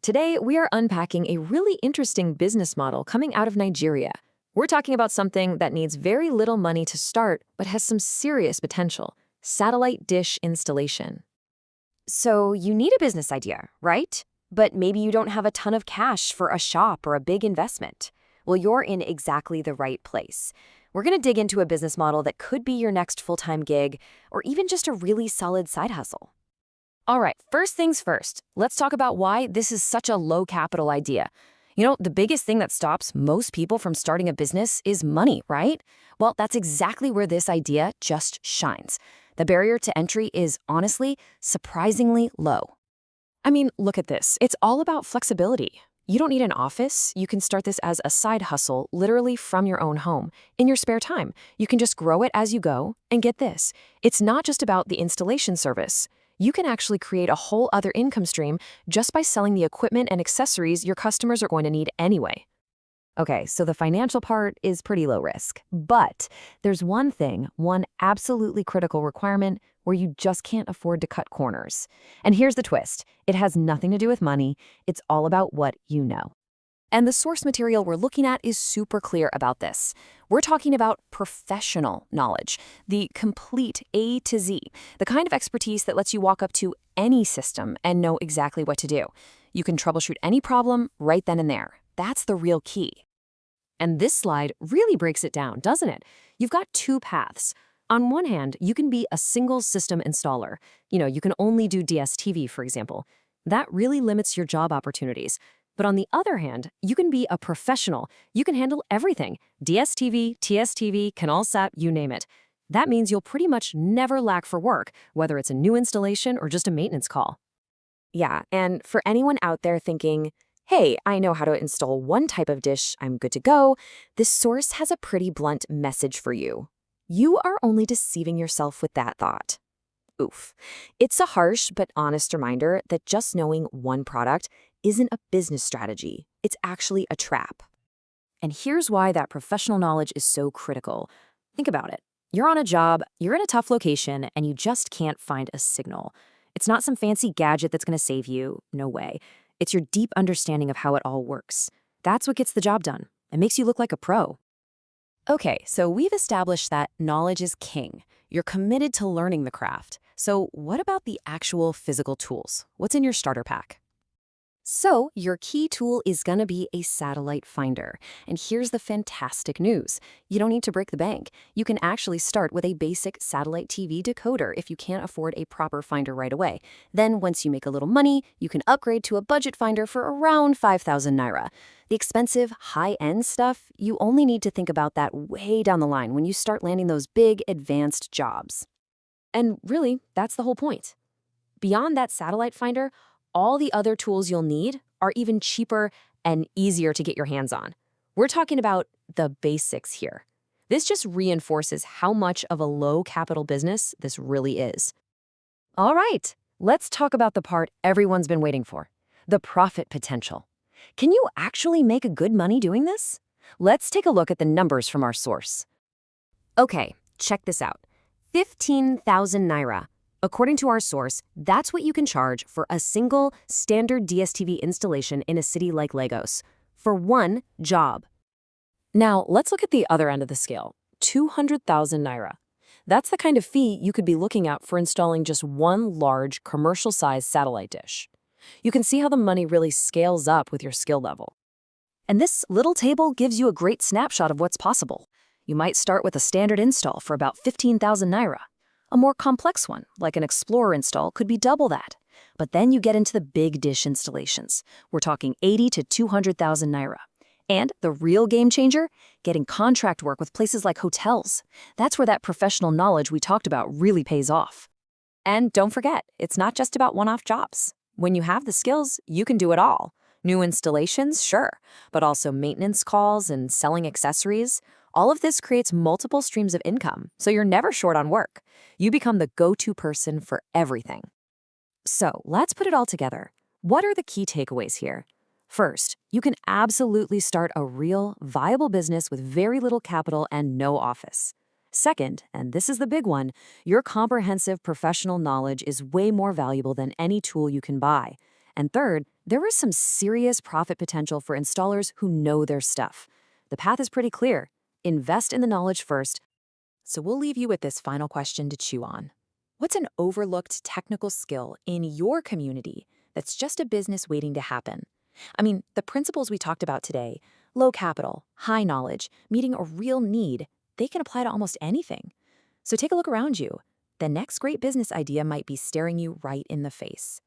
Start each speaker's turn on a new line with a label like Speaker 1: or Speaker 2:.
Speaker 1: Today, we are unpacking a really interesting business model coming out of Nigeria. We're talking about something that needs very little money to start, but has some serious potential: satellite dish installation.
Speaker 2: So you need a business idea, right? But maybe you don't have a ton of cash for a shop or a big investment. Well, you're in exactly the right place. We're going to dig into a business model that could be your next full-time gig or even just a really solid side hustle.
Speaker 1: All right, first things first, let's talk about why this is such a low capital idea. The biggest thing that stops most people from starting a business is money, right? Well, that's exactly where this idea just shines. The barrier to entry is, honestly, surprisingly low. I mean, look at this. It's all about flexibility. You don't need an office. You can start this as a side hustle, literally from your own home. In your spare time, you can just grow it as you go. And get this, it's not just about the installation service. You can actually create a whole other income stream just by selling the equipment and accessories your customers are going to need anyway. Okay, so the financial part is pretty low risk. But there's one thing, one absolutely critical requirement where you just can't afford to cut corners. And here's the twist. It has nothing to do with money. It's all about what you know. And the source material we're looking at is super clear about this. We're talking about professional knowledge, the complete A to Z, the kind of expertise that lets you walk up to any system and know exactly what to do. You can troubleshoot any problem right then and there. That's the real key. And this slide really breaks it down, doesn't it? You've got two paths. On one hand, you can be a single system installer. You can only do DSTV, for example. That really limits your job opportunities. But on the other hand, you can be a professional. You can handle everything. DSTV, TSTV, CanalSat, you name it. That means you'll pretty much never lack for work, whether it's a new installation or just a maintenance call.
Speaker 2: Yeah, and for anyone out there thinking, hey, I know how to install one type of dish, I'm good to go, this source has a pretty blunt message for you. You are only deceiving yourself with that thought. Oof. It's a harsh but honest reminder that just knowing one product isn't a business strategy. It's actually a trap.
Speaker 1: And here's why that professional knowledge is so critical. Think about it. You're on a job, you're in a tough location, and you just can't find a signal. It's not some fancy gadget that's going to save you. No way. It's your deep understanding of how it all works. That's what gets the job done. It makes you look like a pro. Okay, so we've established that knowledge is king. You're committed to learning the craft. So what about the actual physical tools? What's in your starter pack? So your key tool is going to be a satellite finder. And here's the fantastic news. You don't need to break the bank. You can actually start with a basic satellite TV decoder if you can't afford a proper finder right away. Then once you make a little money, you can upgrade to a budget finder for around 5,000 naira. The expensive, high-end stuff, you only need to think about that way down the line when you start landing those big, advanced jobs. And really, that's the whole point. Beyond that satellite finder, all the other tools you'll need are even cheaper and easier to get your hands on. We're talking about the basics here. This just reinforces how much of a low capital business this really is. All right, let's talk about the part everyone's been waiting for, the profit potential. Can you actually make a good money doing this? Let's take a look at the numbers from our source. Okay, check this out. 15,000 naira. According to our source, that's what you can charge for a single standard DSTV installation in a city like Lagos, for one job. Now, let's look at the other end of the scale, 200,000 naira. That's the kind of fee you could be looking at for installing just one large commercial-sized satellite dish. You can see how the money really scales up with your skill level. And this little table gives you a great snapshot of what's possible. You might start with a standard install for about 15,000 naira. A more complex one, like an Explorer install, could be double that. But then you get into the big dish installations. We're talking 80 to 200,000 naira. And the real game changer? Getting contract work with places like hotels. That's where that professional knowledge we talked about really pays off. And don't forget, it's not just about one-off jobs. When you have the skills, you can do it all. New installations, sure, but also maintenance calls and selling accessories. All of this creates multiple streams of income, so you're never short on work. You become the go-to person for everything. So let's put it all together. What are the key takeaways here? First, you can absolutely start a real, viable business with very little capital and no office. Second, and this is the big one, your comprehensive professional knowledge is way more valuable than any tool you can buy. And third, there is some serious profit potential for installers who know their stuff. The path is pretty clear. Invest in the knowledge first. So we'll leave you with this final question to chew on. What's an overlooked technical skill in your community that's just a business waiting to happen? I mean, the principles we talked about today, low capital, high knowledge, meeting a real need, they can apply to almost anything. So take a look around you. The next great business idea might be staring you right in the face.